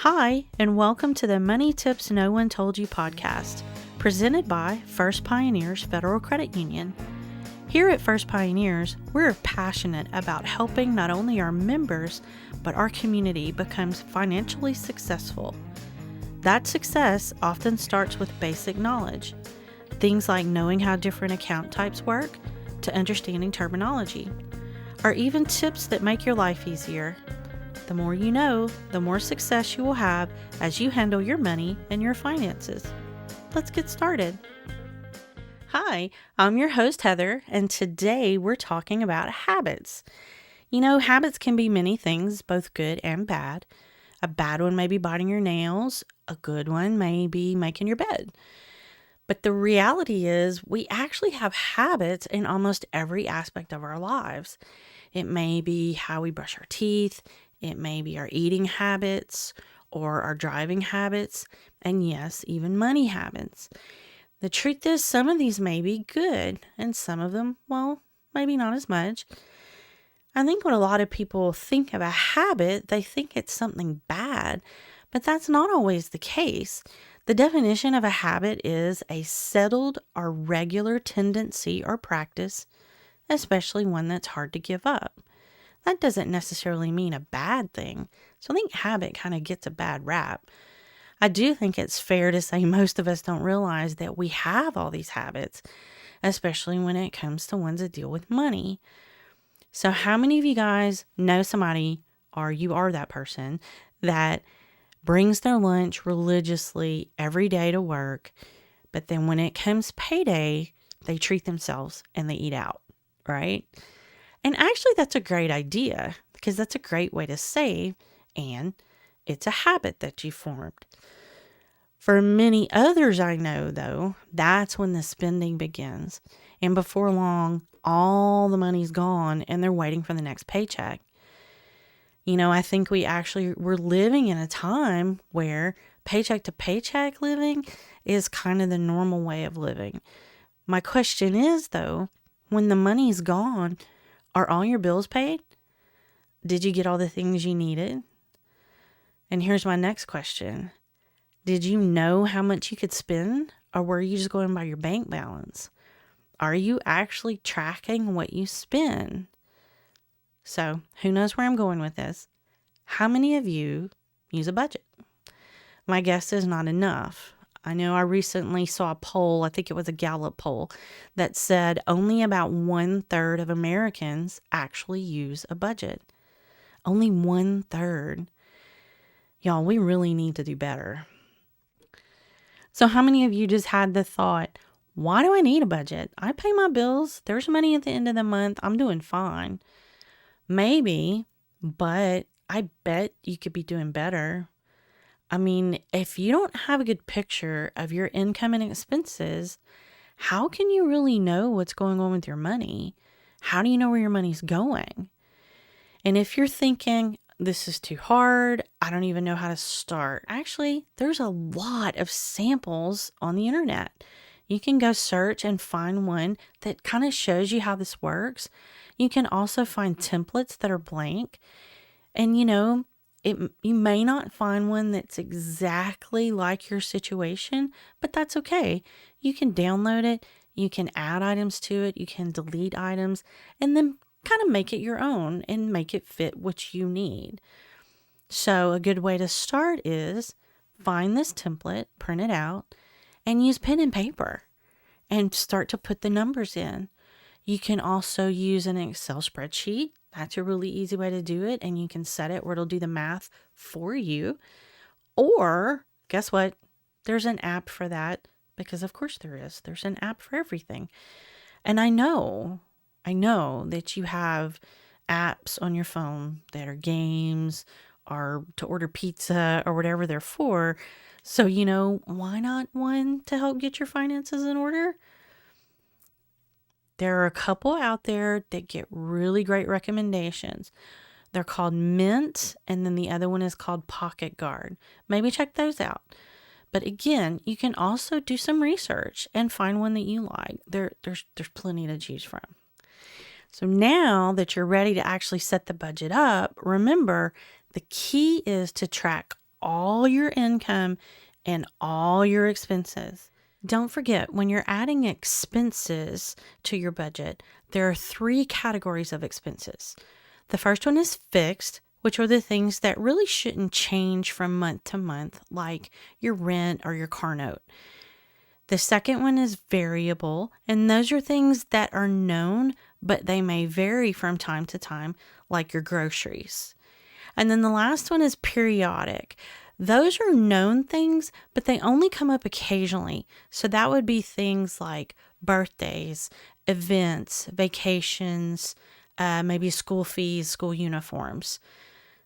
Hi, and welcome to the Money Tips No One Told You podcast, presented by First Pioneers Federal Credit Union. Here at First Pioneers, we're passionate about helping not only our members, but our community becomes financially successful. That success often starts with basic knowledge, things like knowing how different account types work, to understanding terminology, or even tips that make your life easier. The more you know, the more success you will have as you handle your money and your finances. Let's get started. Hi, I'm your host, Heather, and today we're talking about habits. Habits can be many things, both good and bad. A bad one may be biting your nails. A good one may be making your bed. But the reality is we actually have habits in almost every aspect of our lives. It may be how we brush our teeth. It may be our eating habits or our driving habits, and yes, even money habits. The truth is, some of these may be good, and some of them, well, maybe not as much. I think when a lot of people think of a habit, they think it's something bad, but that's not always the case. The definition of a habit is a settled or regular tendency or practice, especially one that's hard to give up. That doesn't necessarily mean a bad thing. So I think habit kind of gets a bad rap. I do think it's fair to say most of us don't realize that we have all these habits, especially when it comes to ones that deal with money. So how many of you guys know somebody, or you are that person, that brings their lunch religiously every day to work, but then when it comes payday, they treat themselves and they eat out, right? And actually, that's a great idea because that's a great way to save, and it's a habit that you formed. For many others I know, though, that's when the spending begins. And before long, all the money's gone and they're waiting for the next paycheck. I think we're living in a time where paycheck to paycheck living is kind of the normal way of living. My question is, though, when the money's gone, are all your bills paid? Did you get all the things you needed? And here's my next question. Did you know how much you could spend, or were you just going by your bank balance? Are you actually tracking what you spend? So, who knows where I'm going with this? How many of you use a budget? My guess is not enough. I know I recently saw a poll, I think it was a Gallup poll, that said only about 1/3 of Americans actually use a budget. Only 1/3. Y'all, we really need to do better. So how many of you just had the thought, why do I need a budget? I pay my bills. There's money at the end of the month. I'm doing fine. Maybe, but I bet you could be doing better. I mean, if you don't have a good picture of your income and expenses, how can you really know what's going on with your money? How do you know where your money's going? And if you're thinking, this is too hard, I don't even know how to start. Actually, there's a lot of samples on the internet. You can go search and find one that kind of shows you how this works. You can also find templates that are blank. And you may not find one that's exactly like your situation, but that's okay. You can download it, you can add items to it, you can delete items, and then kind of make it your own and make it fit what you need. So a good way to start is find this template, print it out, and use pen and paper and start to put the numbers in. You can also use an Excel spreadsheet. That's a really easy way to do it, and you can set it where it'll do the math for you. Or, guess what? There's an app for that, because of course there is. There's an app for everything. And I know that you have apps on your phone that are games or to order pizza or whatever they're for. So, why not one to help get your finances in order? There are a couple out there that get really great recommendations. They're called Mint, and then the other one is called Pocket Guard. Maybe check those out. But again, you can also do some research and find one that you like. There's plenty to choose from. So now that you're ready to actually set the budget up, remember the key is to track all your income and all your expenses. Don't forget, when you're adding expenses to your budget, there are 3 categories of expenses. The first one is fixed, which are the things that really shouldn't change from month to month, like your rent or your car note. The second one is variable, and those are things that are known, but they may vary from time to time, like your groceries. And then the last one is periodic. Those are known things, but they only come up occasionally. So that would be things like birthdays, events, vacations, maybe school fees, school uniforms.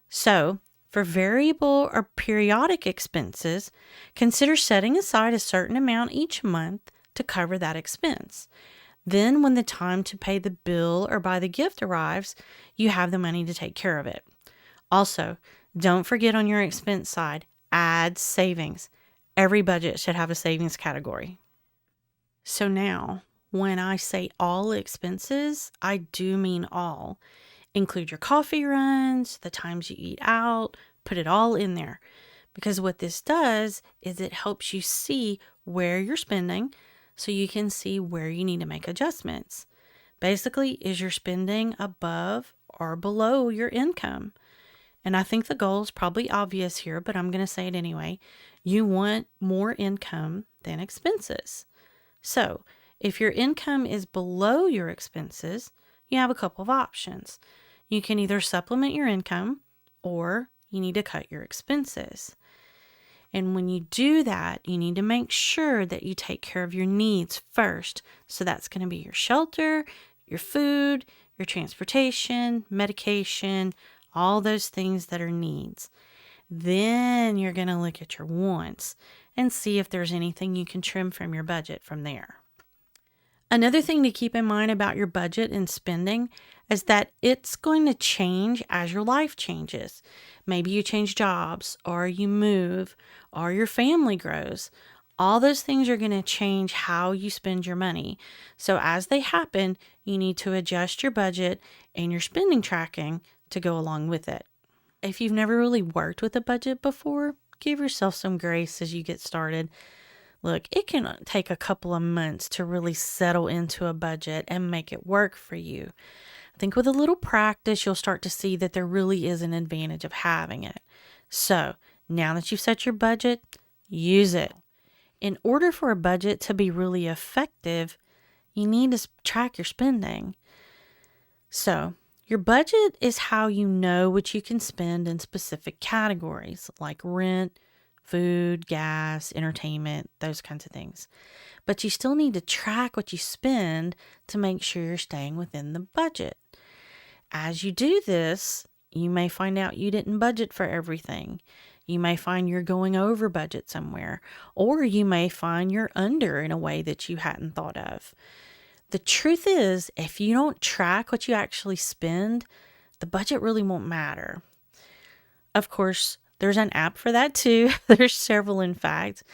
So for variable or periodic expenses, consider setting aside a certain amount each month to cover that expense. Then when the time to pay the bill or buy the gift arrives, you have the money to take care of it. Also, don't forget on your expense side, add savings. Every budget should have a savings category. So now, when I say all expenses, I do mean all. Include your coffee runs, the times you eat out, put it all in there. Because what this does is it helps you see where you're spending so you can see where you need to make adjustments. Basically, is your spending above or below your income? And I think the goal is probably obvious here, but I'm going to say it anyway. You want more income than expenses. So if your income is below your expenses, you have a couple of options. You can either supplement your income or you need to cut your expenses. And when you do that, you need to make sure that you take care of your needs first. So that's going to be your shelter, your food, your transportation, medication, all those things that are needs. Then you're going to look at your wants and see if there's anything you can trim from your budget from there. Another thing to keep in mind about your budget and spending is that it's going to change as your life changes. Maybe you change jobs, or you move, or your family grows. All those things are going to change how you spend your money. So as they happen, you need to adjust your budget and your spending tracking to go along with it. If you've never really worked with a budget before, give yourself some grace as you get started. Look, it can take a couple of months to really settle into a budget and make it work for you. I think with a little practice, you'll start to see that there really is an advantage of having it. So now that you've set your budget, use it. In order for a budget to be really effective, you need to track your spending. So your budget is how you know what you can spend in specific categories like rent, food, gas, entertainment, those kinds of things. But you still need to track what you spend to make sure you're staying within the budget. As you do this, you may find out you didn't budget for everything. You may find you're going over budget somewhere, or you may find you're under in a way that you hadn't thought of. The truth is, if you don't track what you actually spend, the budget really won't matter. Of course, there's an app for that too. There's several, in fact.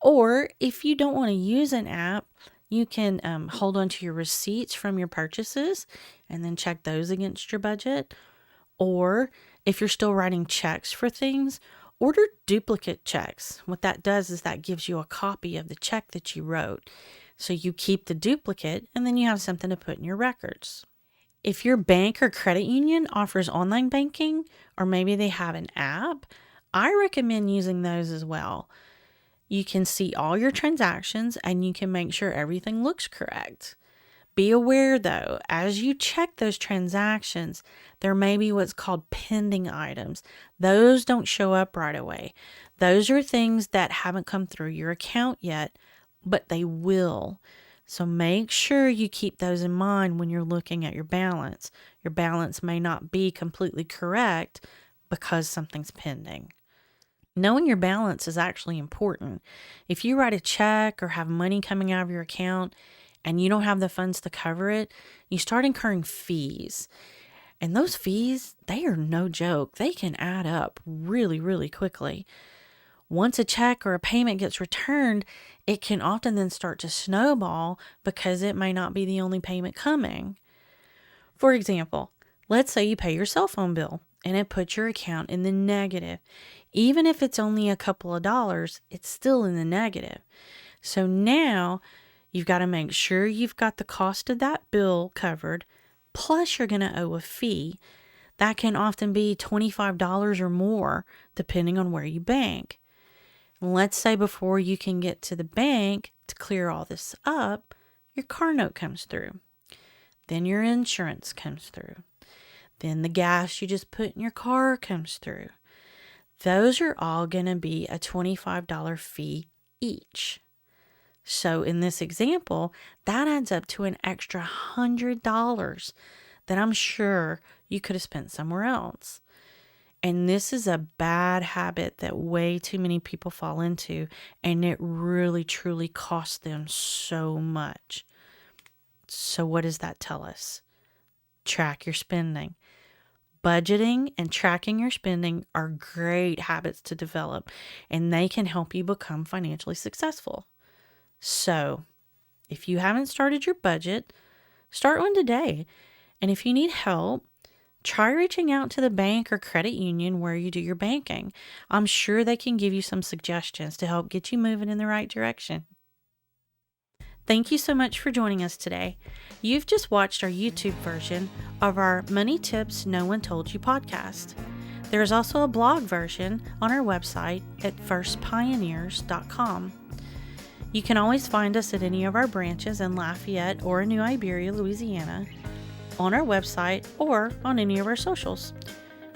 Or if you don't want to use an app, you can hold on to your receipts from your purchases and then check those against your budget. Or if you're still writing checks for things, order duplicate checks. What that does is that gives you a copy of the check that you wrote. So you keep the duplicate and then you have something to put in your records. If your bank or credit union offers online banking, or maybe they have an app, I recommend using those as well. You can see all your transactions and you can make sure everything looks correct. Be aware though, as you check those transactions, there may be what's called pending items. Those don't show up right away. Those are things that haven't come through your account yet, but they will. So make sure you keep those in mind when you're looking at your balance. Your balance may not be completely correct because something's pending. Knowing your balance is actually important. If you write a check or have money coming out of your account and you don't have the funds to cover it, you start incurring fees. And those fees, they are no joke. They can add up really, really quickly. Once a check or a payment gets returned, it can often then start to snowball because it may not be the only payment coming. For example, let's say you pay your cell phone bill and it puts your account in the negative. Even if it's only a couple of dollars, it's still in the negative. So now you've got to make sure you've got the cost of that bill covered, plus you're going to owe a fee. That can often be $25 or more, depending on where you bank. Let's say before you can get to the bank to clear all this up, your car note comes through. Then your insurance comes through. Then the gas you just put in your car comes through. Those are all going to be a $25 fee each. So in this example, that adds up to an extra $100 that I'm sure you could have spent somewhere else. And this is a bad habit that way too many people fall into, and it really truly costs them so much. So what does that tell us? Track your spending. Budgeting and tracking your spending are great habits to develop, and they can help you become financially successful. So, if you haven't started your budget, start one today. And if you need help, try reaching out to the bank or credit union where you do your banking. I'm sure they can give you some suggestions to help get you moving in the right direction. Thank you so much for joining us today. You've just watched our YouTube version of our Money Tips No One Told You podcast. There is also a blog version on our website at firstpioneers.com. You can always find us at any of our branches in Lafayette or New Iberia, Louisiana, on our website or on any of our socials.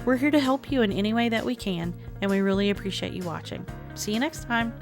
We're here to help you in any way that we can, and we really appreciate you watching. See you next time.